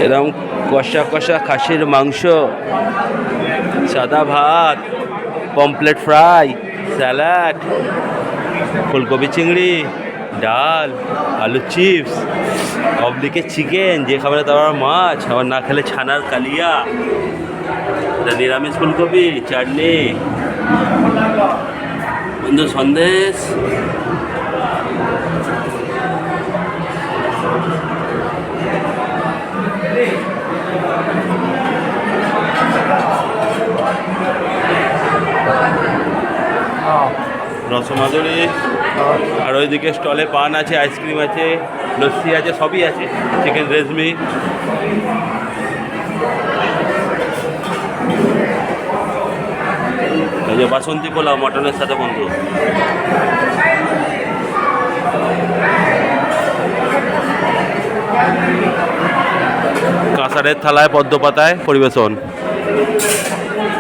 এরকম কষা কষা খাসির মাংস, সাদা ভাত, পমপ্লেট ফ্রাই, স্যালাড, ফুলকপি চিংড়ি, ডাল, আলু চিপস, অবলিকে চিকেন, যে খাবার তারপর মাছ, আবার না খেলে ছানার কালিয়া, এটা নিরামিষ ফুলকপি, চাটনি, বন্ধু সন্দেশ। রসমাদুরি, আর ওইদিকে স্টলে পান আছে, আইসক্রিম আছে, লস্যি আছে, সবই আছে, চিকেন রেজমি। এই যে বাসন্তী পোলাও মটনের সাথে বন্ধু। কাঁসারের থালায় পদ্ম পাতায় পরিবেশন।